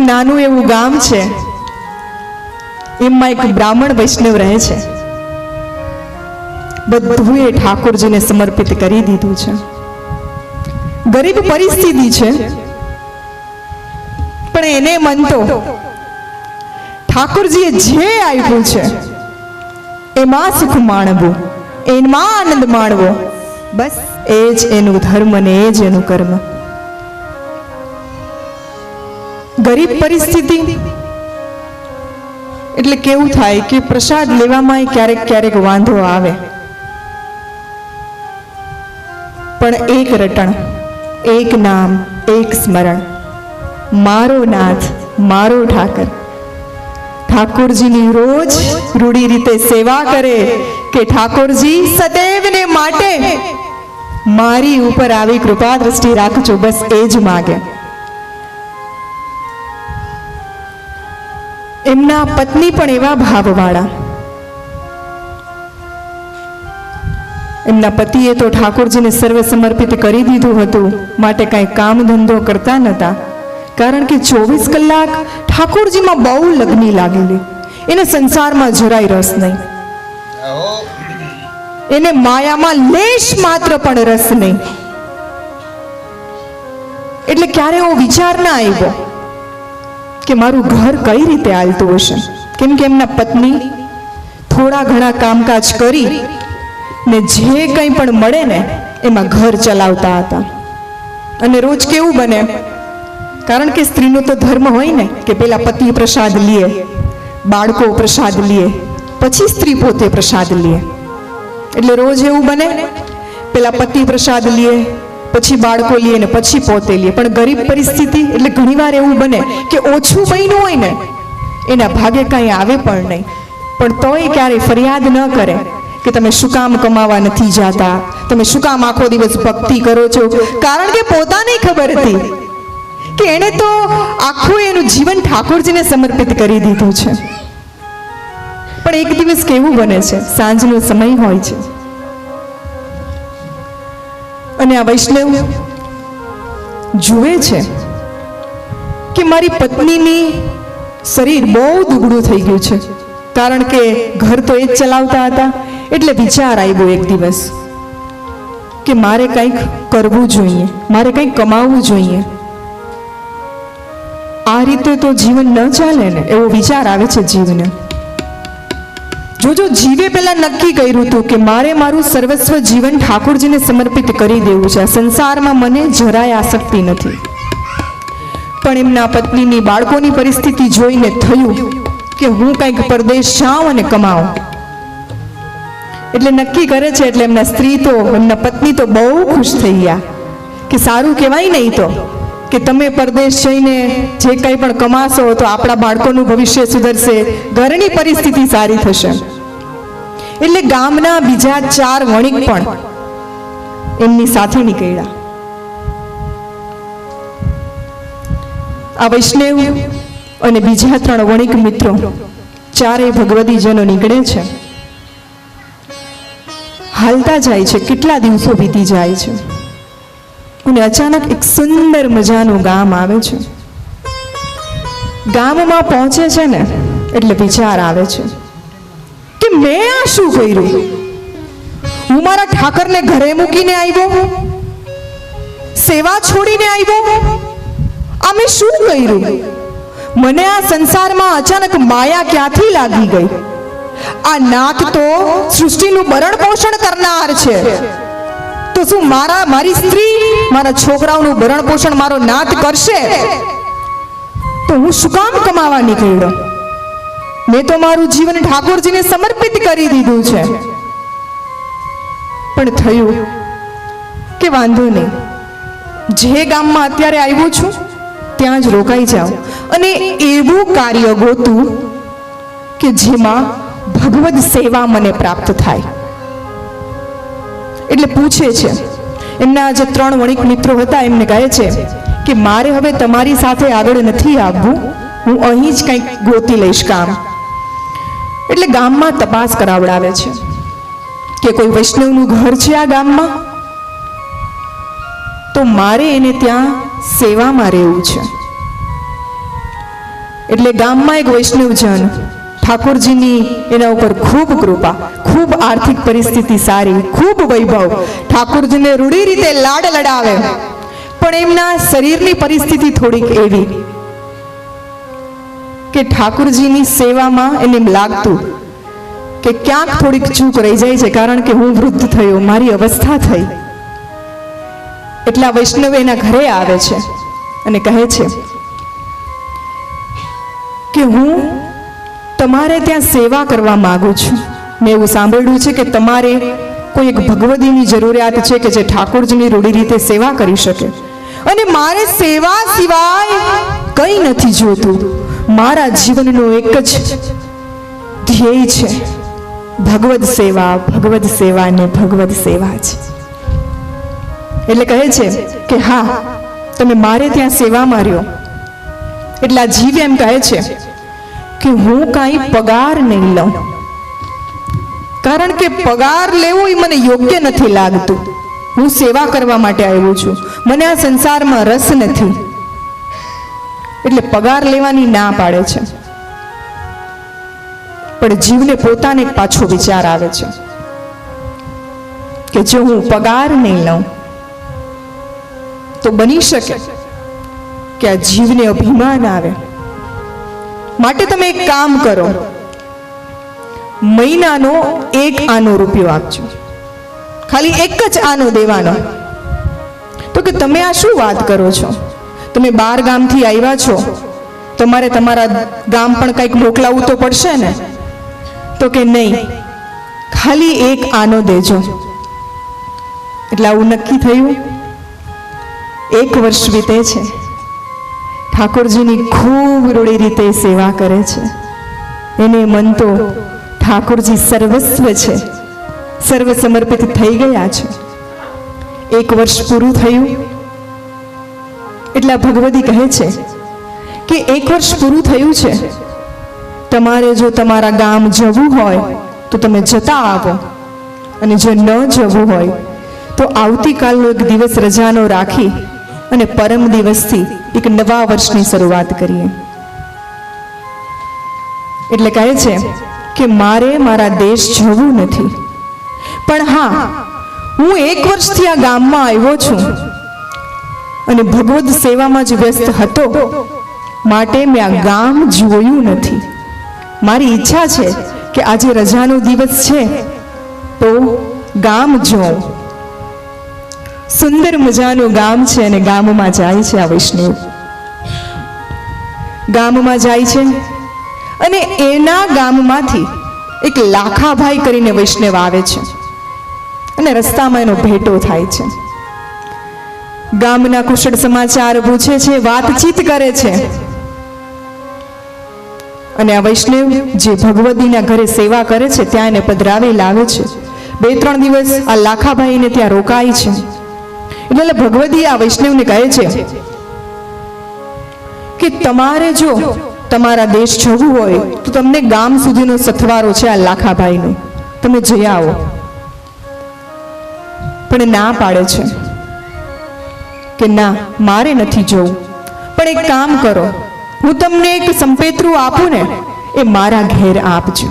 નાનું એવું ગામ છે, એમાં એક બ્રાહ્મણ વૈષ્ણવ રહે છે. બધું એ ઠાકોરજીને સમર્પિત કરી દીધું છે. ગરીબ પરિસ્થિતિ છે, પણ એને મન તો ઠાકોરજીએ જે આપ્યું છે એમાં સુખ માણવું, એમાં આનંદ માણવો, બસ એ જ એનું ધર્મ ને એ જ એનું કર્મ. ગરીબ પરિસ્થિતિ એટલે કેવું થાય કે પ્રસાદ લેવામાં ક્યારેક ક્યારેક વાંધો આવે, પણ એક રટણ, એક નામ, એક સ્મરણ, મારો નાથ, મારો ઠાકર. ઠાકોરજીની રોજ રૂડી રીતે સેવા કરે કે ઠાકોરજી સદૈવને માટે મારી ઉપર આવી કૃપા દ્રષ્ટિ રાખજો, બસ એ જ માગે. એમના પત્ની પણ એવા ભાવવાળા. એમના પતિએ તો ઠાકોરજીને સર્વ સમર્પિત કરી દીધું હતું, માટે કાંઈ કામ ધંધો કરતા નહોતા, કારણ કે 24 કલાક ઠાકોરજીમાં બહુ લગ્ની લાગેલી. એને સંસારમાં જરાય રસ નહીં, એને માયામાં લેશ માત્ર પણ રસ નહીં. એટલે ક્યારે એવો વિચાર ના આવ્યો કે મારું ઘર કઈ રીતે હાલતું હશે, કેમ કે એમના પત્ની થોડા ઘણા કામકાજ કરી ને જે કંઈ પણ મળે ને એમાં ઘર ચલાવતા હતા. અને રોજ કેવું બને, કારણ કે સ્ત્રીનો તો ધર્મ હોય ને કે પેલા પતિ પ્રસાદ લે, બાળકો પ્રસાદ લે, પછી સ્ત્રી પોતે પ્રસાદ લે. એટલે રોજ એવું બને, પેલા પતિ પ્રસાદ લે, પછી બાળકો લે ને પછી પોતે લે. પણ ગરીબ પરિસ્થિતિ એટલે ઘણીવાર એવું બને કે ઓછું બન્યું હોય ને એના ભાગે કાંઈ આવે પણ નહીં, પણ તોય ક્યારેય ફરિયાદ ન કરે કે તમે શું કામ કમાવા નથી જાતા, તમે શું કામ આખો દિવસ ભક્તિ કરો છો. કારણ કે પોતાને ખબર હતી કે એણે તો આખું એનું જીવન ઠાકોરજીને સમર્પિત કરી દીધું છે. પણ એક દિવસ કેવું બને છે, સાંજનો સમય હોય છે અને આ વૈષ્ણવ જુએ છે કે મારી પત્નીની શરીર બહુ દુબળું થઈ ગયું છે, કારણ કે ઘર તો એ જ ચલાવતા હતા. એટલે વિચાર આવ્યો એક દિવસ કે મારે કંઈક કરવું જોઈએ, મારે કંઈક કમાવવું જોઈએ. આ રીતે તો જીવન ન ચાલે ને, એવો વિચાર આવે છે જીવને. જોજો, જીવે પેલા નક્કી કર્યું હતું કે મારે મારું સર્વસ્વ જીવન ઠાકોરજીને સમર્પિત કરી દેવું છે, સંસારમાં મને જરાય આસક્તિ નથી. પણ એમના પત્નીની, બાળકોની પરિસ્થિતિ જોઈને થયું કે હું કંઈક પરદેશ જાઉં અને કમાઉં. એટલે નક્કી કરે છે. એટલે એમના સ્ત્રી તો, એમના પત્ની તો બહુ ખુશ થઈ ગયા કે સારું કહેવાય નહીં તો કે તમે પરદેશ જઈને જે કંઈ પણ કમાશો તો આપણા બાળકોનું ભવિષ્ય સુધરશે, ઘરની પરિસ્થિતિ સારી થશે. એટલે ગામના બીજા 4 વણિક પણ એમની સાથે નીકળ્યા. આ વૈષ્ણવ અને બીજા 3 વણિક મિત્રો, 4 ભગવદીજનો નીકળે છે. હાલતા જાય છે, કેટલા દિવસો વીતી જાય છે અને અચાનક એક સુંદર મજાનું ગામ આવે છે. ગામમાં પહોંચે છે ને એટલે વિચાર આવે છે કે મેં આ શું કર્યું? હું મારા ઠાકરને ઘરે મૂકીને આવ્યો, સેવા છોડીને આવ્યો, આ મેં શું કર્યું? મને આ સંસારમાં અચાનક માયા ક્યાંથી લાગી ગઈ? આ નાથ તો સૃષ્ટિનું ભરણ પોષણ કરનાર છે, તો શું મારી સ્ત્રી, મારા છોકરાઓનું ભરણ પોષણ મારો નાથ કરશે? તો હું શું કામ કમાવા નીકળ્યો? મેં તો મારું જીવન ઠાકોરજીને સમર્પિત કરી દીધું છે. પણ થયું કે વાંધો નહીં, જે ગામમાં અત્યારે આવ્યું છું ત્યાં જ રોકાઈ જાઉં અને એવું કાર્ય ગોતું કે જેમાં ભગવદ સેવા મને પ્રાપ્ત થાય. એટલે પૂછે છે, એમના જે 3 વણિક મિત્રો હતા એમને કહે છે કે મારે હવે તમારી સાથે આગળ નથી આવવું, હું અહીં જ કંઈક ગોતી લઈશ કામ. એટલે ગામમાં તપાસ કરાવડાવે છે કે કોઈ વૈષ્ણવનું ઘર છે આ ગામમાં, તો મારે એને ત્યાં સેવામાં રહેવું છે. એટલે ગામમાં એક વૈષ્ણવજન, ઠાકોરજીની એના ઉપર ખૂબ કૃપા, ખૂબ આર્થિક પરિસ્થિતિ સારી, ખૂબ વૈભવ, ઠાકોરજીને રૂડી રીતે લાડ લડાવે, પણ એમના શરીરની પરિસ્થિતિ થોડીક એવી કે ઠાકોરજીની સેવામાં એને એમ લાગતું કે ક્યાંક થોડીક ચૂક રહી જાય છે, કારણ કે હું વૃદ્ધ થયો, મારી અવસ્થા થઈ. એટલા વૈષ્ણવ એના ઘરે આવે છે અને કહે છે કે હું તમારે ત્યાં સેવા કરવા માંગુ છું. મેં એવું સાંભળ્યું છે કે તમારે કોઈ એક ભગવદીની જરૂરિયાત છે કે જે ઠાકોરજીની રૂડી રીતે સેવા કરી શકે, અને મારે સેવા સિવાય કંઈ નથી જોતું. મારા જીવનનું એક જ ધ્યેય છે ભગવદ સેવા, ભગવદ સેવા ને ભગવદ સેવા છે. એટલે કહે છે કે હા, તમે મારે ત્યાં સેવામાં રહ્યો. એટલે આ જીવ એમ કહે છે કે હું કાંઈ પગાર નહીં લઉં, કારણ કે પગાર લેવો એ મને યોગ્ય નથી લાગતું. હું સેવા કરવા માટે આવ્યો છું, મને આ સંસારમાં રસ નથી. એટલે પગાર લેવાની ના પાડે છે. પણ જીવને પોતાને પાછો વિચાર આવે છે કે જો હું પગાર નહીં લઉં તો બની શકે કે આ જીવને અભિમાન આવે. માટે તમે એક કામ કરો, મહિનાનો 1 આનો રૂપિયો આપજો, ખાલી એક જ આનો દેવાનો. તો કે તમે આ શું વાત કરો છો? તમે 12 ગામથી આવ્યા છો, તમારે તમારા ગામ પણ કંઈક મોકલાવવું તો પડશે ને? તો કે નહીં, ખાલી 1 આનો દેજો. એટલે આવું નક્કી થયું. 1 વર્ષ વીતે છે, ઠાકોરજીની ખૂબ રૂડી રીતે સેવા કરે છે. એને મન તો ઠાકોરજી સર્વસ્વ છે, સર્વ સમર્પિત થઈ ગયા છે. 1 વર્ષ પૂરું થયું એટલે ભગવદી કહે છે કે 1 વર્ષ પૂરું થયું છે, તમારે જો તમારા ગામ જવું હોય તો તમે જતા આવો, અને જો ન જવું હોય તો આવતીકાલનો એક દિવસ રજાનો રાખી અને પરમ દિવસથી એક નવા વર્ષની શરૂઆત કરીએ. એટલે કહે છે કે મારે મારા દેશ જવું નથી, પણ હા, હું 1 વર્ષથી આ ગામમાં આવ્યો છું અને ભગવદ સેવામાં જ વ્યસ્ત હતો, માટે મેં આ ગામ જોયું નથી. મારી ઈચ્છા છે કે આજે રજાનો દિવસ છે તો ગામ જોઉં. સુંદર મજાનું ગામ છે અને ગામમાં જાય છે. આ વૈષ્ણવ ગામમાં જાય છે અને એના ગામમાંથી એક લાખાભાઈ કરીને વૈષ્ણવ આવે છે અને રસ્તામાં એનો ભેટો થાય છે. ગામના કુશળ સમાચાર પૂછે છે, વાતચીત કરે છે. અને આ વૈષ્ણવ જે ભગવદીના ઘરે સેવા કરે છે ત્યાં એને પધરાવી લાવે છે. 2-3 દિવસ આ લાખાભાઈને ત્યાં રોકાય છે. એટલે ભગવદી આ વૈષ્ણવને કહે છે કે તમારે જો તમારા દેશ જવું હોય તો તમને ગામ સુધીનો સથવારો છે આ લાખાભાઈનો, તમે જઈ આવો. પણ ના પાડે છે કે ના, મારે નથી જવું. પણ એક કામ કરો, હું તમને એક સંપેતરું આપું ને, એ મારા ઘેર આપજો.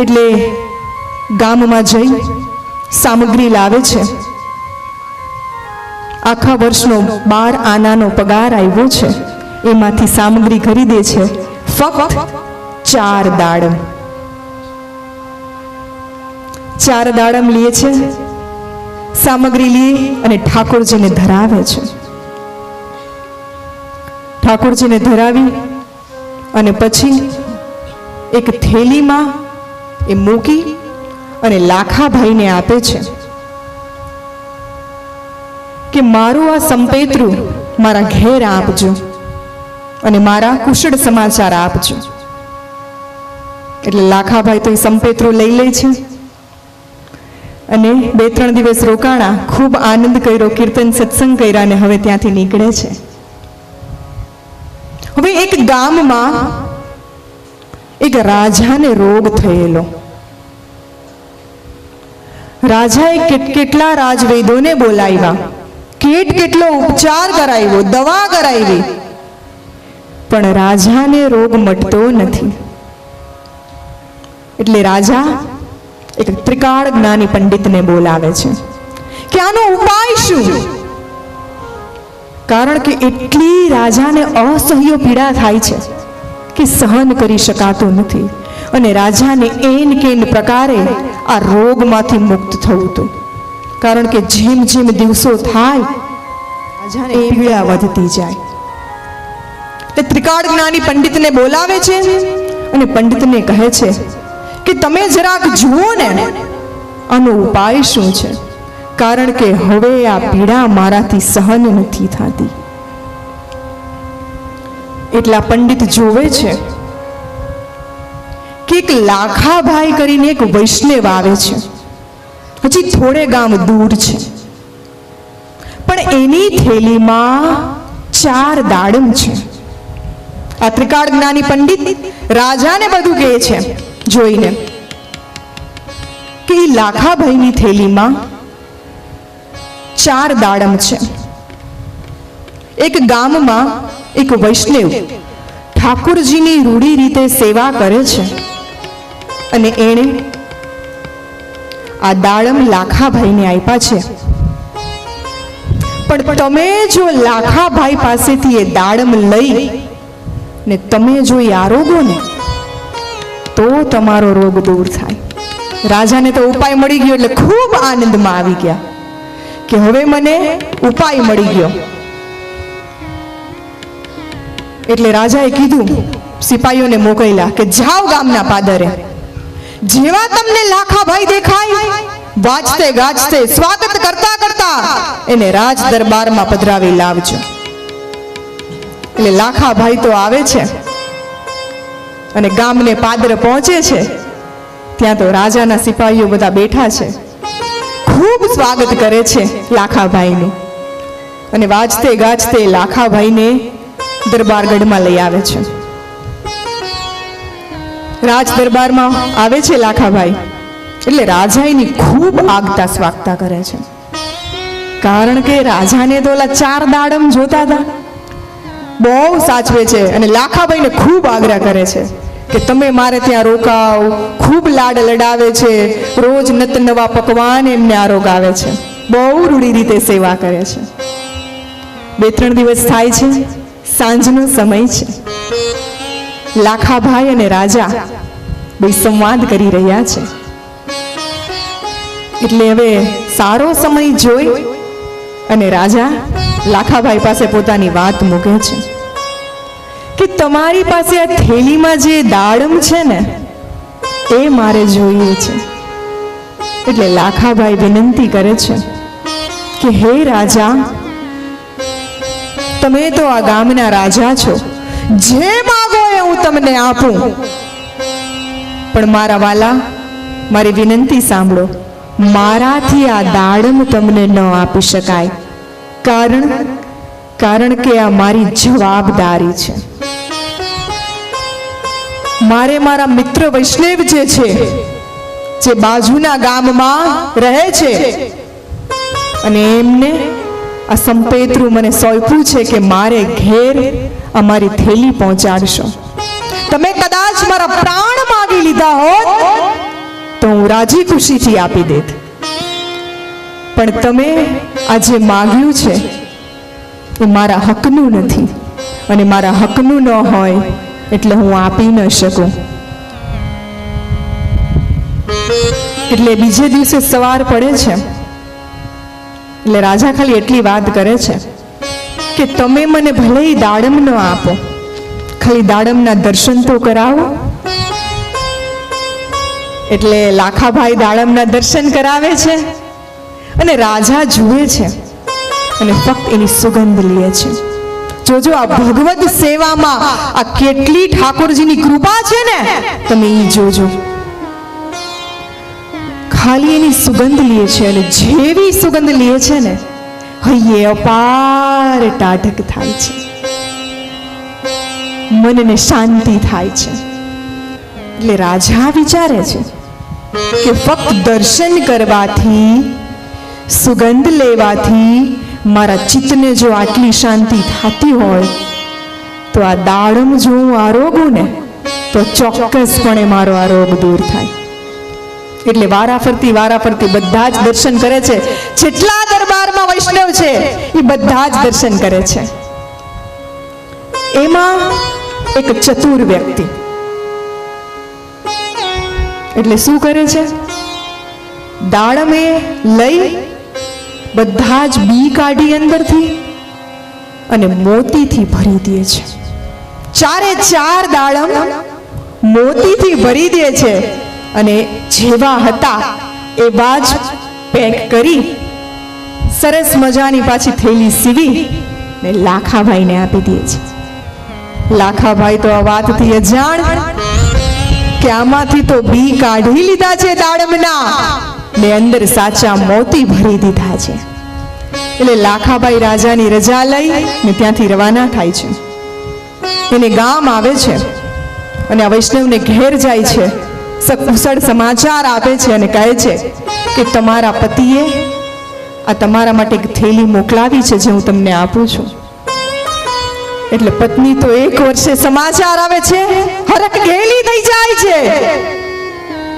એટલે ગામમાં જઈ સામગ્રી લાવે છે. આખા વર્ષનો 12 આનાનો પગાર આવ્યો છે, એમાંથી સામગ્રી ખરીદે છે ફક્ત 4 દાડમ. 4 દાડમ લે છે, સામગ્રી લે અને ઠાકોરજીને ધરાવે છે. ઠાકોરજીને ધરાવી અને પછી એક થેલીમાં એ મૂકી અને લાખાભાઈને આપે છે કે મારું આ સંપેતરું મારા ઘેર આપજો અને મારા કુશળ સમાચાર આપજો. એટલે લાખાભાઈ તો એ સંપેતરું લઈ લે છે અને 2-3 દિવસ રોકાણા, ખૂબ આનંદ કર્યો, કીર્તન સત્સંગ કર્યા અને હવે ત્યાંથી નીકળે છે. હવે એક ગામમાં એક રાજાને રોગ થયેલો. રાજાએ કેટલા રાજવૈદોને બોલાવ્યા, કેટલો ઉપચાર કરાવ્યો, દવા કરાવી, પણ રાજાને રોગ મટતો નથી. એટલે રાજા એક ત્રિકાળ જ્ઞાની પંડિતને બોલાવે છે કે આનો ઉપાય શું? કારણ કે એટલી રાજાને અસહ્ય પીડા થાય છે કે સહન કરી શકાતું નથી, અને રાજાને એન કેન પ્રકારે આ રોગમાંથી મુક્ત થવું હતું. કારણ કે જેમ જેમ દિવસો થાય રાજાને પીડા વધતી જાય. એટલે ત્રિકાળ જ્ઞાની પંડિતને બોલાવે છે અને પંડિતને કહે છે કે તમે જરાક જુઓ ને આનો ઉપાય શું છે, કારણ કે હવે આ પીડા મારાથી સહન નથી થતી. એટલા પંડિત જોવે છે કે એક લાખાભાઈ કરીને એક વૈષ્ણવ આવે છે, હજી થોડે ગામ દૂર છે, પણ એની થેલીમાં 4 દાડમ છે. આ ત્રિકાળ જ્ઞાની પંડિત રાજાને બધું કહે છે જોઈને કે લાખાભાઈની થેલીમાં 4 દાડમ છે. એક ગામમાં એક વૈષ્ણવ ઠાકોરજીની રૂઢી રીતે સેવા કરે છે, અને એણે આ દાડમ લાખાભાઈને આપ્યા છે. પણ તમે જો લાખાભાઈ પાસેથી એ દાડમ લઈ ને તમે જો આરોગો ને તો તમારો રોગ દૂર થાય. રાજાને તો ઉપાય મળી ગયો એટલે ખૂબ આનંદમાં આવી ગયા કે હવે મને ઉપાય મળી ગયો. એટલે રાજાએ કીધું, સિપાહીઓને મોકલ્યા કે જાઓ ગામના પાદરે, જેવા તમને લાખાભાઈ દેખાય વાજતે ગાજતે સ્વાગત કરતા કરતા એને રાજ દરબારમાં પધરાવી લાવજો. એટલે લાખાભાઈ તો આવે છે અને ગામને પાદર પહોંચે છે. ત્યાં તો રાજાના સિપાહીઓ બધા બેઠા છે, ખૂબ સ્વાગત કરે છે લાખાભાઈનું, અને વાજતે ગાજતે લાખાભાઈને દરબારગઢમાં લઈ આવે છે. રાજ દરબારમાં આવે છે લાખાભાઈ, એટલે રાજા એની ખૂબ આગતા સ્વાગતા કરે છે. કારણ કે રાજાને તો ઓલા 4 દાડમ જોતા હતા, બહુ સાચવે છે, અને લાખાભાઈને ખૂબ આગ્રહ કરે છે કે તમે મારે ત્યાં રોકાવ. ખૂબ લાડ લડાવે છે, રોજ નત નવા પકવાન એમને આરોગાવે છે, બહુ રૂઢી રીતે સેવા કરે છે. 2-3 દિવસ થાય છે, સાંજનો સમય છે. લાખાભાઈ અને રાજા બે સંવાદ કરી રહ્યા છે. એટલે હવે સારો સમય જોઈ અને રાજા લાખાભાઈ પાસે પોતાની વાત મૂકે છે કે તમારી પાસે આ થેલીમાં જે દાડમ છે ને એ મારે જોઈએ છે. એટલે લાખાભાઈ વિનંતી કરે છે કે હે રાજા, તમે તો આ ગામના રાજા છો, જે માંગો એ હું તમને આપું, પણ મારા વાલા મારી વિનંતી સાંભળો, મારાથી આ દાડમ તમને ન આપી શકાય. કારણ કે આ મારી જવાબદારી છે. મારે મારા મિત્ર વૈષ્ણવ જે છે, જે બાજુના ગામમાં રહે છે, અને એમને આ સંપેતરું મને સોંપ્યું છે કે મારે ઘેર અમારી થેલી પહોંચાડશો. તમે કદાચ મારા પ્રાણ માગી લીધા હોત તો હું રાજી ખુશીથી આપી દેત, પણ તમે આ જે માગ્યું છે એ મારા હકનું નથી, અને મારા હકનું ન હોય એટલે હું આપી ન શકું. એટલે બીજે દિવસે સવાર પડે છે, એટલે રાજા ખાલી એટલી વાત કરે છે કે તમે મને ભલે દાડમ ન આપો, ખાલી દાડમના દર્શન તો કરાવો. એટલે લાખાભાઈ દાડમના દર્શન કરાવે છે, અને રાજા જુએ છે અને ફક્ત એની સુગંધ લે છે. જોજો આ ભગવત સેવામાં આ કેટલી ઠાકોરજીની કૃપા છે ને, તમે એ જોજો. ખાલી એની સુગંધ લે છે, અને જેવી સુગંધ લે છે ને હૈયે અપાર ટાઢક થાય છે, મનને શાંતિ થાય છે. એટલે રાજા વિચારે છે કે ફક્ત દર્શન કરવાથી, સુગંધ લેવાથી મારા ચિત્તને જો આટલી શાંતિ થતી હોય તો આ દાડમ જો હું આરોગું ને તો ચોક્કસપણે મારો આ રોગ દૂર થાય. એટલે વારાફરતી બધા જ દર્શન કરે છે. જેટલા દરબારમાં વૈષ્ણવ છે એ બધા જ દર્શન કરે છે. એમાં એક ચતુર વ્યક્તિ એટલે શું કરે છે, દાડમે લઈ બધા જ બી કાઢી અંદરથી અને મોતીથી ભરી દે છે. ચારે ચાર દાડમ મોતીથી ભરી દે છે અને જેવા હતા એવા જ પેક કરી સરસ મજાની પાછી થેલી સીવી ને લાખાભાઈને આપી દે છે. લાખાભાઈ તો આ વાતથી અજાણ કે આમાંથી તો બી કાઢી લીધા છે દાડમના ને અંદર સાચા મોતી ભરી દીધા છે. એટલે લાખાભાઈ રાજાની રજા લઈ ને ત્યાંથી રવાના થાય છે. એને ગામ આવે છે અને આ વૈષ્ણવને ઘેર જાય છે. સકુશળ સમાચાર આપે છે અને કહે છે કે તમારા પતિએ આ તમારા માટે એક થેલી મોકલાવી છે જે હું તમને આપું છું. એટલે પત્ની તો એક વર્ષે સમાચાર આવે છે હરખ ગેલી થઈ જાય છે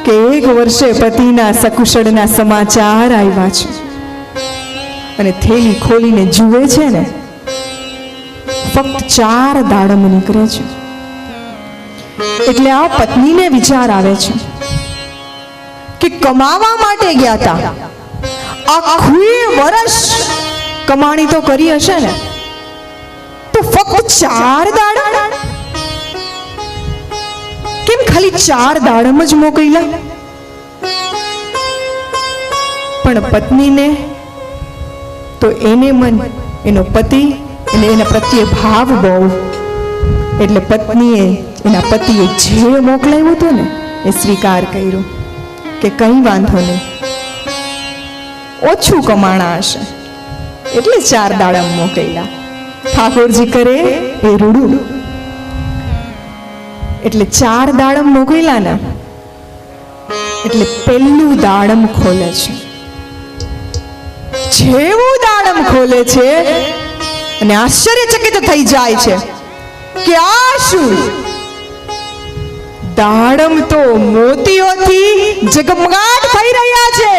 કે એક વર્ષે પતિના સકુશળના સમાચાર આવ્યા છે. અને થેલી ખોલીને જુએ છે ને ફક્ત 4 દાડમ નીકળે છે. એટલે આ પત્નીને વિચાર આવે છે કે કમાવા માટે ગયા હતા, આખું વર્ષ કમાણી તો કરી હશે ને, તો ફક્ત 4 દાડમ કેમ ખાલી 4 દાડમ જ મોકલ્યા? પણ પત્નીને તો એને મન એનો પતિ અને એના પ્રત્યે ભાવ બહુ. એટલે પત્નીએ એના પતિએ જે મોકલાવ્યું હતું ને એ સ્વીકાર કર્યો કે કંઈ વાંધો નહીં, ઓછું કમાણા હશે એટલે 4 દાડમ મોકલ્યા. ઠાકોરજી કરે એ રૂડું. એટલે 4 દાડમ મોકલ્યા ને એટલે પહેલું દાડમ ખોલે છે. જેવું દાડમ ખોલે છે અને આશ્ચર્યચકિત થઈ જાય છે કે આ શું? દાડમ તો મોતીઓથી જગમગાટ થઈ રહ્યા છે.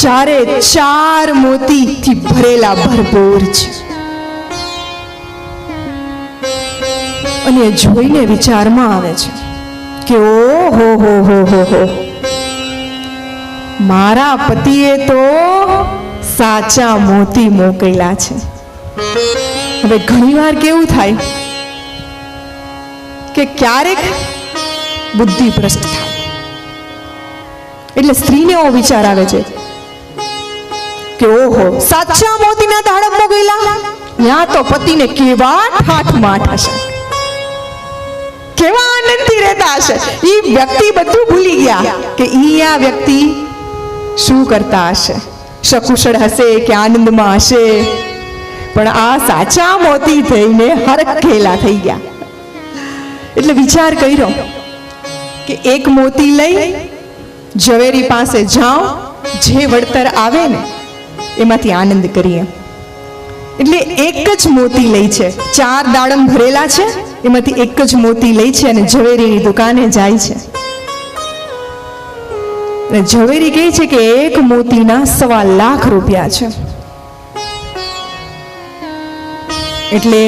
ચારે ચાર મોતીથી ભરેલા ભરપૂર છે. અને જોઈને વિચારમાં આવે છે કે ઓહો હો હો હો હો, મારા પતિએ તો સાચા મોતી મોકલ્યા છે. હવે ઘણીવાર કેવું થાય કે ક્યારેક બુદ્ધિ ભ્રષ્ટ થાય. એટલે સ્ત્રીને એવો વિચાર આવે છે કે ઓહો, સાચા મોતીના દાડમ મોકલ્યા, ત્યાં તો પતિને કેવા ઠાઠ માઠ હશે, કેવા આનંદથી રહેતા હશે. એ વ્યક્તિ બધું ભૂલી ગયા કે આ વ્યક્તિ શું કરતા હશે, સકુશળ હશે કે આનંદમાં હશે. પણ આ સાચા મોતી થઈને હરખેલા થઈ ગયા. એટલે વિચાર કર્યો કે એક મોતી લઈ ઝવેરી પાસે જાઓ, જે વળતર આવે ને એમાંથી આનંદ કરીએ. એટલે એક જ મોતી લઈ છે, 4 દાડમ ભરેલા છે, એમાંથી એક જ મોતી લઈ છે અને ઝવેરીની દુકાને જાય છે. અને ઝવેરી કહે છે કે એક મોતીના 1.25 લાખ રૂપિયા છે. એટલે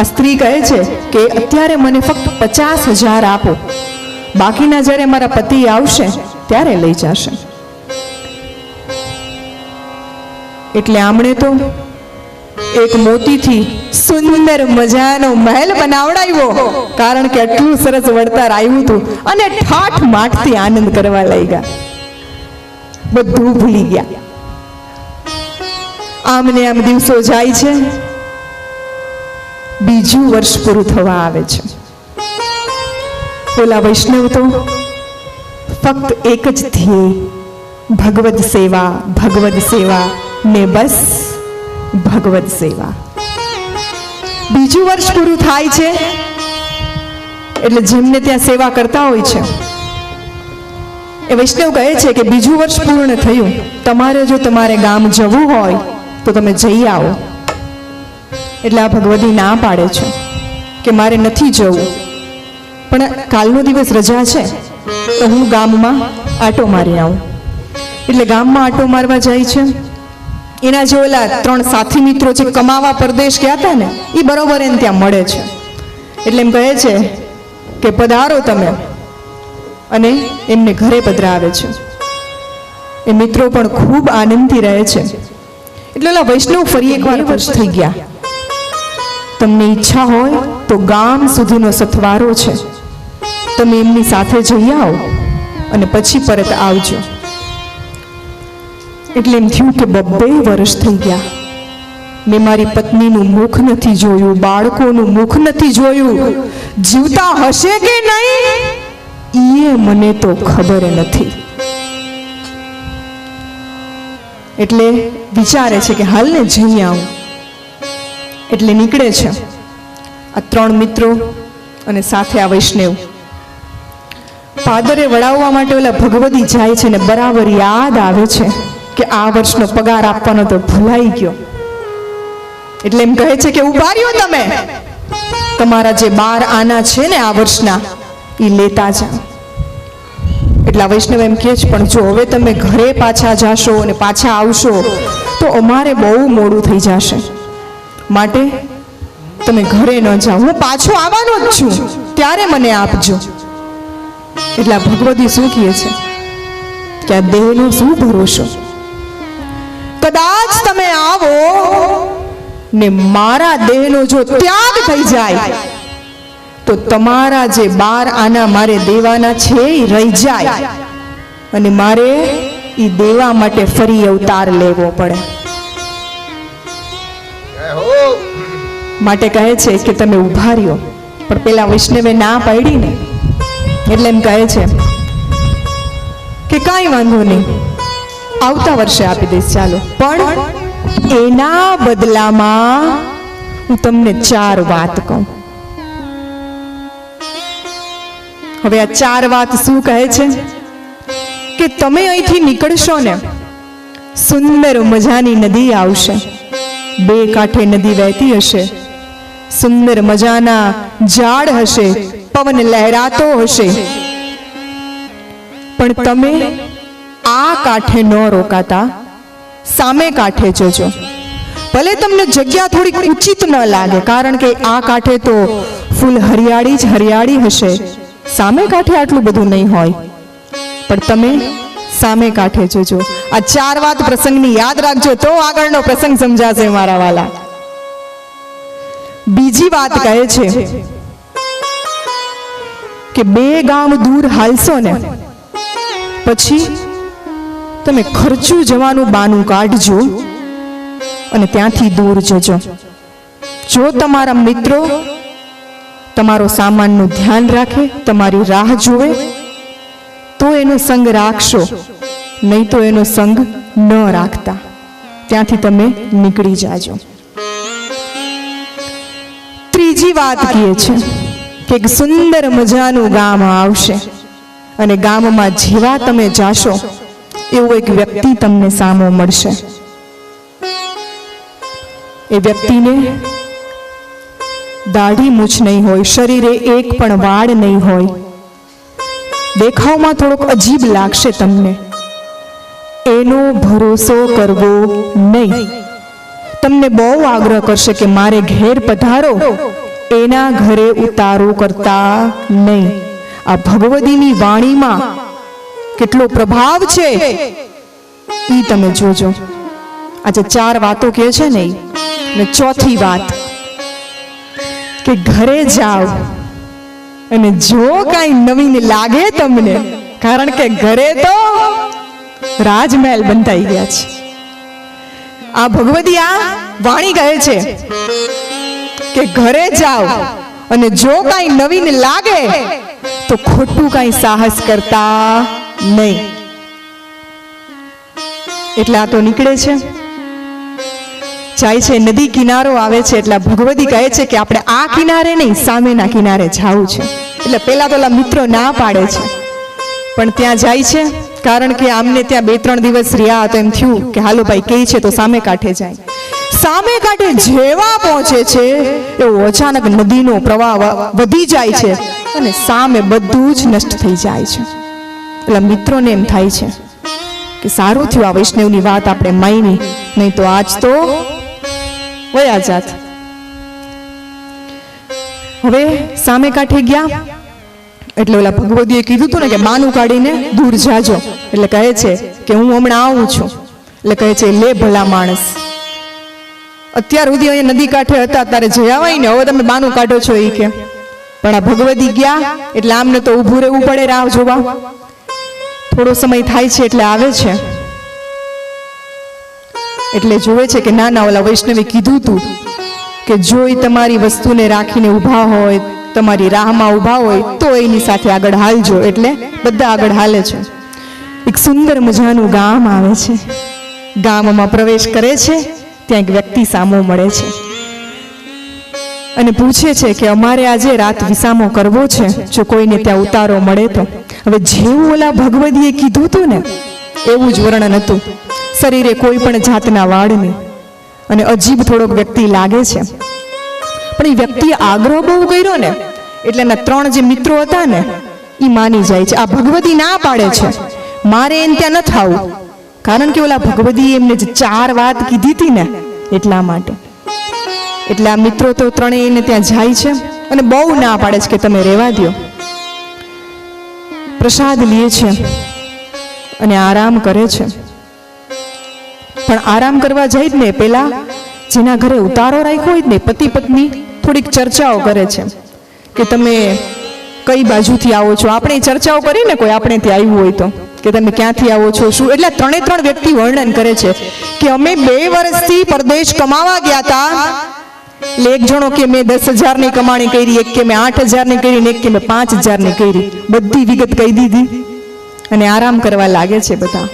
આ સ્ત્રી કહે છે કે અત્યારે મને ફક્ત 50,000 આપો, બાકીના જ્યારે મારા પતિ આવશે ત્યારે લઈ જશે. એટલે આમણે તો એક મોતીથી સુંદર મજાનો મહેલ બનાવડાવ્યો, કારણ કે આટલું સરસ વળતર આવ્યું હતું અને ઠાઠ માઠથી આનંદ કરવા લાગ્યા. બધું ભૂલી ગયા. આમને આમ દિવસો જાય છે. બીજું વર્ષ પૂરું થવા આવે છે. ઓલા વૈષ્ણવ તો ફક્ત એક જ ધ્યેય, ભગવદ સેવા, ભગવદ સેવા ને બસ ભગવદ સેવા. બીજું વર્ષ પૂરું થાય છે એટલે જેમને ત્યાં સેવા કરતા હોય છે એ વૈષ્ણવ કહે છે કે બીજું વર્ષ પૂર્ણ થયું, તમારે જો તમારે ગામ જવું હોય તો તમે જઈ આવો. એટલે આ ભગવતી ના પાડે છે કે મારે નથી જવું, પણ કાલનો દિવસ રજા છે તો હું ગામમાં આંટો મારી આવું. એટલે ગામમાં આંટો મારવા જાય છે. એના જે ઓલા 3 સાથી મિત્રો જે કમાવા પરદેશ ગયા હતા ને, એ બરોબર એને ત્યાં મળે છે. એટલે એમ કહે છે કે પધારો તમે, અને એમને ઘરે પધરાવે છે. એ મિત્રો પણ ખૂબ આનંદથી રહે છે. એટલે ઓલા વૈષ્ણવ ફરી એકવાર ખુશ થઈ ગયા. તમને ઈચ્છા હોય તો ગામ સુધીનો સથવારો છે, તમે એમની સાથે જઈ આવો અને પછી પરત આવજો. એટલે એમ થયું કે 2 વર્ષ થઈ ગયા, મેં મારી પત્નીનું મુખ નથી જોયું, બાળકોનું મુખ નથી જોયું. જીવતા હશે કે નહીં એ મને તો ખબર નથી. એટલે વિચારે છે કે હાલને જઈ આવું. એટલે નીકળે છે આ 3 મિત્રો અને સાથે આ વૈષ્ણવ. પાદરે વળાવવા માટે ઓલા ભગવતી જાય છે ને બરાબર યાદ આવે છે કે આ વર્ષનો પગાર આપવાનો તો ભૂલાઈ ગયો. એટલે એમ કહે છે કે ઉભા રહ્યો, તમે તમારા જે 12 આના છે ને આ વર્ષના એ લેતા જાઓ. એટલે વૈષ્ણવ એમ કહે છે પણ જો હવે તમે ઘરે પાછા જાશો અને પાછા આવશો તો અમારે બહુ મોડું થઈ જશે, માટે તમે ઘરે ન જાઓ, હું પાછો આવવાનો જ છું, ત્યારે મને આપજો. એટલે ભગવતી શું કહે છે કે આ દેહનો શું ભરોસો, કદાચ તમે આવો ને મારા દેહનો જો ત્યાગ થઈ જાય તો તમારા જે 12 આના મારે દેવાના છે એ રહી જાય અને મારે એ દેવા માટે ફરી અવતાર લેવો પડે. માટે કહે છે કે તમે ઉભા રહ્યો. પણ પેલા વૈષ્ણવે ના પાડી ને, એટલે એમ કહે છે કે કાંઈ વાંધો નહીં, આવતા વર્ષે આપી દઈશ, ચાલો. પણ એના બદલામાં હું તમને 4 વાત કહું. હવે આ 4 વાત શું કહે છે કે તમે અહીંથી નીકળશો ને, સુંદર મજાની નદી આવશે, 2 કાંઠે નદી વહેતી હશે, સુંદર મજાના ઝાડ હશે, પવન લહેરાતો હશે, પણ તમે આ કાંઠે ન રોકાતા, સામે કાંઠે જજો. ભલે તમને જગ્યા થોડીક ઉચિત ન લાગે, કારણ કે આ કાંઠે તો ફૂલ હરિયાળી જ હરિયાળી હશે, સામે કાંઠે આટલું બધું નહીં હોય, પણ તમે સામે કાંઠે જજો. આ 4 વાત પ્રસંગની યાદ રાખજો તો આગળનો પ્રસંગ સમજાશે મારા વાલા. બીજી વાત કહે છે કે 2 ગામ દૂર હાલશો ને પછી તમે ખર્ચું જવાનું બાનું કાઢજો અને ત્યાંથી દૂર જજો. જો તમારા મિત્રો તમારો સામાનનું ધ્યાન રાખે, તમારી રાહ જુએ તો એનો સંગ રાખશો, નહીં તો એનો સંગ ન રાખતા. ત્યાંથી તમે નીકળી જાજો. ત્રીજી વાત કહે છે કે એક સુંદર મજાનું ગામ આવશે અને ગામમાં જેવા તમે જાશો એવો એક વ્યક્તિ તમને સામો મળશે. એ વ્યક્તિને દાઢી મૂછ નહીં હોય, શરીરે એક પણ વાળ નહીં હોય, દેખાવમાં થોડોક અજીબ લાગશે તમને. એનો ભરોસો કરવો નહીં. તમને બહુ આગ્રહ કરશે કે મારે ઘેર પધારો, એના ઘરે ઉતારો કરતા નહીં. આ ભગવતીની વાણીમાં કેટલો પ્રભાવ છે એ તમે જોજો. આજે 4 વાતો કહે છે ને, ને ચોથી વાત કે ઘરે જાઓ અને જો કાંઈ નવીન લાગે તમને, કારણ કે ઘરે તો રાજમહેલ બંધાઈ ગયા છે. આ ભગવતી આ વાણી કહે છે કે ઘરે જાઓ અને જો કાંઈ નવીન લાગે તો ખોટું કાંઈ સાહસ કરતા નહીં. એટલે આ તો નીકળે છે, જાય છે, નદી કિનારો આવે છે. એટલે ભગવતી કહે છે કે આપણે આ કિનારે નહીં, સામેના કિનારે જવું છે. એટલે પેલા તો મિત્રો ના પાડે છે, પણ ત્યાં જાય છે, કારણ કે આમને ત્યાં 2-3 દિવસ રહ્યા તો એમ થયું કે હાલો ભાઈ કહે છે તો સામે કાંઠે જાય. સામે કાંઠે જેવા પહોંચે છે એવો અચાનક નદીનો પ્રવાહ વધી જાય છે અને સામે બધું જ નષ્ટ થઈ જાય છે. એટલે મિત્રોને એમ થાય છે કે સારું થયું આ વૈષ્ણવની વાત આપણે માની, નહીં તો આજ તો વયા જાત. હવે સામે કાંઠે ગયા એટલે ઓલા ભગવતીએ કીધું હતું ને કે માનું કાઢીને દૂર જાજો. એટલે કહે છે કે હું હમણાં આવું છું. એટલે કહે છે લે ભલા માણસ, અત્યાર સુધી અહીંયા નદી કાંઠે હતા તારે જયાવાય ને, હવે તમે બાનું કાઢો છો એ કે. પણ આ ભગવતી ગયા એટલે આમને તો ઊભું રહેવું પડે રાહ જોવા. થોડો સમય થાય છે એટલે આવે છે. એટલે જોવે છે કે ના ના ઓલા વૈષ્ણવે કીધું તું કે જો એ તમારી વસ્તુને રાખીને ઊભા હોય, તમારી રાહમાં ઊભા હોય તો એની સાથે આગળ હાલજો. એટલે બધા આગળ હાલે છે. એક સુંદર મજાનું ગામ આવે છે. ગામમાં પ્રવેશ કરે છે ત્યાં એક વ્યક્તિ સામો મળે છે અને પૂછે છે કે અમારે આજે રાત વિસામો કરવો છે, જો કોઈને ત્યાં ઉતારો મળે તો. હવે જેવું ઓલા ભગવતીએ કીધું હતું ને એવું જ વર્ણન હતું. શરીરે કોઈ પણ જાતના વાળ નહીં અને અજીબ થોડોક વ્યક્તિ લાગે છે. પણ એ વ્યક્તિએ આગ્રહ બહુ કર્યો ને એટલે એના 3 જે મિત્રો હતા ને એ માની જાય છે. આ ભગવતી ના પાડે છે મારે એને ત્યાં ન થાવું, કારણ કે ઓલા ભગવતી એમને જે 4 વાત કીધી હતી ને એટલા માટે. એટલે આ મિત્રો તો 3 એને ત્યાં જાય છે અને બહુ ના પાડે છે કે તમે રહેવા દો. પ્રસાદ લે છે અને આરામ કરે છે. પણ આરામ કરવા જાય જ ને પેલા જેના ઘરે ઉતારો રાખ્યો હોય ને પતિ પત્ની થોડીક ચર્ચાઓ કરે છે કે તમે કઈ બાજુથી આવો છો. આપણે ચર્ચાઓ કરી ને કોઈ આપણે ત્યાં આવ્યું હોય તો કે તમે ક્યાંથી આવો છો શું. એટલે 3 વ્યક્તિ વર્ણન કરે છે કે અમે 2 વર્ષથી પરદેશ કમાવા ગયા હતા. એટલે એક જણો કે મેં 10,000 ની કમાણી કરી, એક કે મેં 8,000 ની કરી, એક કે મેં 5,000 ની કરી. બધી વિગત કહી દીધી અને આરામ કરવા લાગે છે બધા.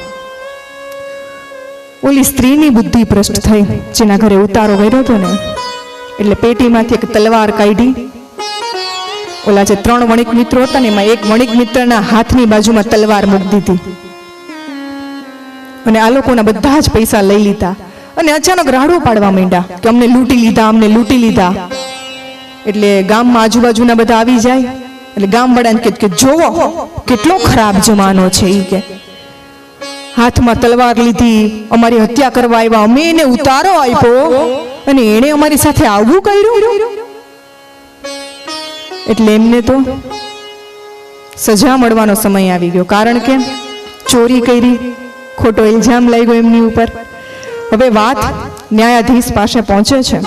ઓલી સ્ત્રીની બુદ્ધિ ભ્રષ્ટ થઈ જેના ઘરે ઉતારો કર્યો હતો ને, એટલે પેટીમાંથી એક તલવાર કાઢી. ઓલા જે 3 વણિક મિત્રો હતા ને એમાં એક વણિક મિત્રના હાથની બાજુમાં તલવાર મૂકી દીધી અને આ લોકોના બધા જ પૈસા લઈ લીધા અને અચાનક રાડો પાડવા માંડ્યા કે અમને લૂંટી લીધા, અમને લૂંટી લીધા. એટલે ગામમાં આજુબાજુના બધા આવી જાય એટલે ગામવાળાને કહે કે જોવો કેટલો ખરાબ જમાનો છે. એ કે હાથમાં તલવાર લીધી, અમારી હત્યા કરવા આવ્યા, અમે એને ઉતારો આપ્યો અને એને અમારી સાથે આવવું કર્યું. એટલે એમને તો સજા મળવાનો સમય આવી ગયો, કારણ કે ચોરી કરી, ખોટો ઇલ્ઝામ લાગ્યો એમની ઉપર. હવે વાત ન્યાયાધીશ પાસે પહોંચે છે.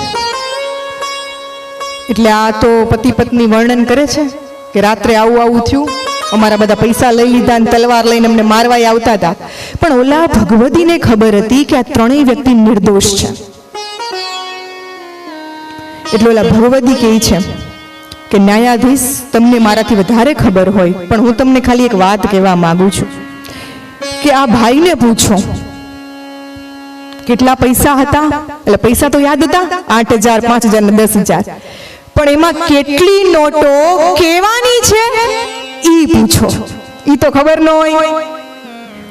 એટલે આ તો પતિ પત્ની વર્ણન કરે છે કે રાત્રે આવું થયું, અમારા બધા પૈસા લઈ લીધા અને તલવાર લઈને અમને મારવા આવતા હતા. પણ ઓલા ભગવતીને ખબર હતી કે આ 3 વ્યક્તિ નિર્દોષ છે. એટલે ઓલા ભગવતી કહે છે કે ન્યાયાધીશ તમને મારાથી વધારે ખબર હોય, પણ હું તમને ખાલી એક વાત કહેવા માંગુ છું કે આ ભાઈને પૂછો કેટલા પૈસા હતા. એટલે પૈસા તો યાદ હતા 8,000, 5,000 ને 10,000, પણ એમાં કેટલી નોટો કેવાની છે ઈ પૂછો. ઈ તો ખબર ન હોય,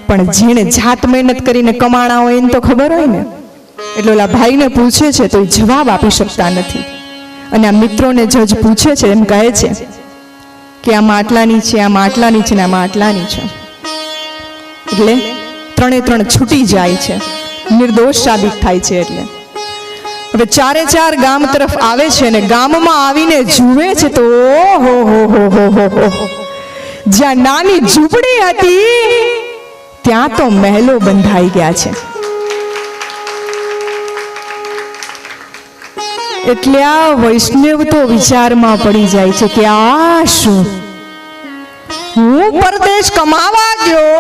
પણ જેને જાત મહેનત કરીને કમાણા હોય એને તો ખબર હોય ને. એટલે ઓલા ભાઈને પૂછે છે તો એ જવાબ આપી શકતા નથી. અને આ મિત્રોને જજ પૂછે છે એમ કહે છે કે આમાં આટલાની છે, આમાં આટલાની છે ને આમાં આટલાની છે. એટલે 3 છૂટી જાય છે, નિર્દોષ સાબિત થાય છે. એટલે હવે 4 ગામ તરફ આવે છે ને ગામમાં આવીને જુએ છે તો ઓહો હો, જ્યાં નાની ઝૂંપડી હતી ત્યાં તો મહેલો બંધાઈ ગયા છે. એટલે આ વૈષ્ણવ તો વિચારમાં પડી જાય છે કે આ શું, હું પરદેશ કમાવા ગયો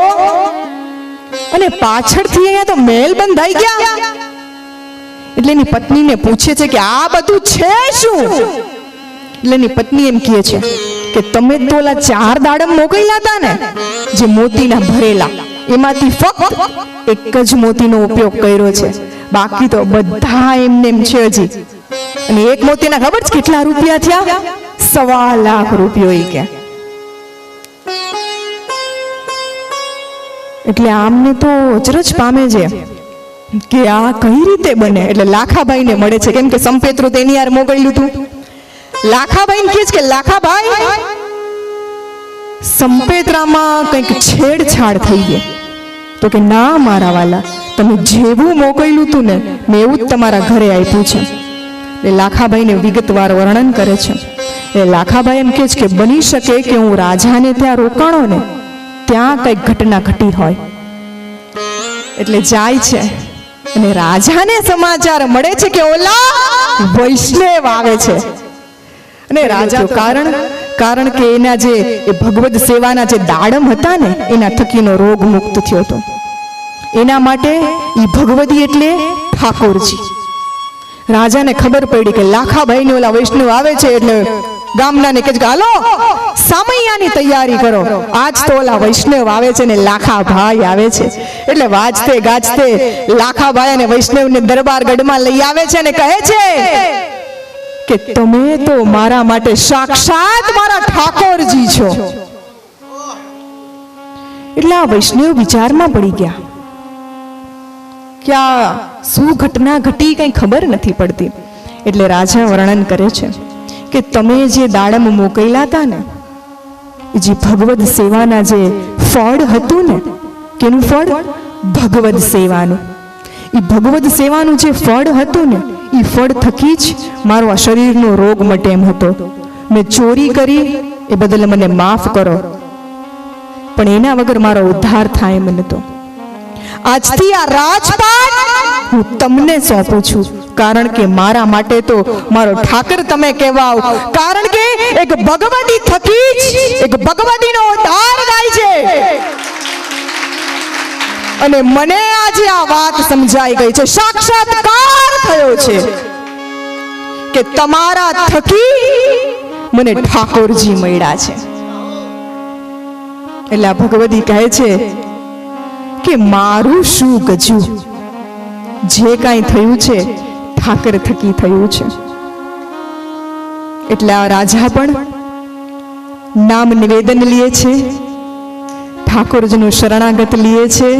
અને પાછળથી અહીંયા તો મહેલ બંધાઈ ગયા. એટલે એની પત્નીને પૂછે છે કે આ બધું છે શું. એટલે એની પત્ની એમ કહે છે કે તમે તો ઓલા 4 દાડમ મોકલ્યા હતા ને જે મોતીના ભરેલા, એમાંથી ફક્ત એક જ મોતીનો ઉપયોગ કર્યો છે, બાકી તો બધા એમને એમ છે હજી. અને એક મોતીના ખબર છે કેટલા રૂપિયા થયા? 1.25 લાખ રૂપિયો. એ કે એટલે આમને તો અચરજ પામે છે કે આ કઈ રીતે બને. એટલે લાખાભાઈને મળે છે, કેમ કે સંપેતરું તેની યાર મોકલ્યું હતું. લાખાભાઈને કહે છે કે લાખાભાઈ, સંપેતરામાં કંઈક છેડછાડ થઈ ગઈ. તો કે ના મારા વાલા, તમે જેવું મોકલ્યું હતું ને મેં એવું જ તમારા ઘરે આપ્યું છે. એટલે લાખાભાઈને વિગતવાર વર્ણન કરે છે. એ લાખાભાઈ એમ કહે છે કે બની શકે કે હું રાજાને ત્યાં રોકાણો ને ત્યાં કંઈક ઘટના ઘટી હોય. એટલે જાય છે અને રાજાને સમાચાર મળે છે કે ઓલા વૈષ્ણવ આવે છે. અને રાજા કારણ કે એના જે ભગવદ સેવાના જે દાડમ હતા ને એના થકીનો રોગ મુક્ત થયો હતો. એના માટે એ ભગવદી એટલે ઠાકોરજી. રાજાને ખબર પડી કે લાખાભાઈ ને ઓલા વૈષ્ણવ આવે છે. એટલે ગામનાને કહે કે હાલો સામૈયાની તૈયારી કરો, આજ તો ઓલા વૈષ્ણવ આવે છે ને લાખાભાઈ આવે છે. એટલે વાજતે ગાજતે લાખાભાઈ અને વૈષ્ણવને દરબારગઢમાં લઈ આવે છે અને કહે છે કે તમે તો મારા માટે સાક્ષાત મારા ઠાકોરજી છો. એટલે આ વૈષ્ણવ વિચારમાં પડી ગયા કે આ શું ઘટના ઘટી કઈ ખબર નથી પડતી. એટલે રાજા વર્ણન કરે છે કે તમે જે દાડમ મોકલ્યા હતા ને, જે ભગવદ સેવાના જે ફળ હતું ને, કેનું ફળ? ભગવદ સેવાનું. એ ભગવદ સેવાનું જે ફળ હતું ને એ ફળ થકી જ મારો આ શરીરનો રોગ મટે એમ હતો. મેં ચોરી કરી એ બદલ મને માફ કરો, પણ એના વગર મારો ઉદ્ધાર થાય એમ નતો. આજથી આ રાજપાટ હું તમને સોંપું છું, કારણ કે મારા માટે તો મારો ઠાકર તમે કહેવાઓ. કારણ કે એક ભગવતી થકી જ એક ભગવતીનો ઉદ્ધાર થાય છે. અને મને આજે આ વાત સમજાઈ ગઈ છે, સાક્ષાત્કાર થયો છે કે તમારા થકી મને ઠાકોરજી મળ્યા છે. એટલે આ ભગવતી કહે છે કે મારું શું ગજું, જે કાંઈ થયું છે ઠાકર થકી થયું છે. એટલે આ રાજા પણ નામ નિવેદન લે છે, ઠાકોરજીનું શરણાગત લે છે.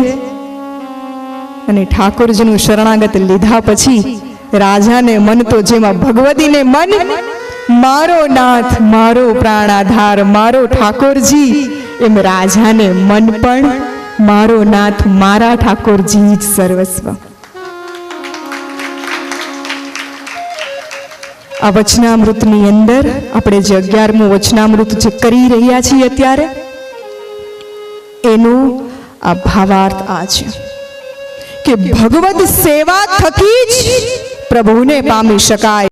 અને ઠાકોરજીનું શરણાગત લીધા પછી રાજાને મન તો જેમાં ભગવતીને મન મારો નાથ, મારો પ્રાણાધાર, મારો ઠાકોરજી, એમ રાજાને મન પણ મારો નાથ, મારા ઠાકોરજી જ સર્વસ્વ. આ વચનામૃતની અંદર આપણે જે 11મું વચનામૃત જે કરી રહ્યા છીએ અત્યારે, એનું આ ભાવાર્થ આ છે કે ભગવદ સેવા થકી જ પ્રભુને પામી શકાય.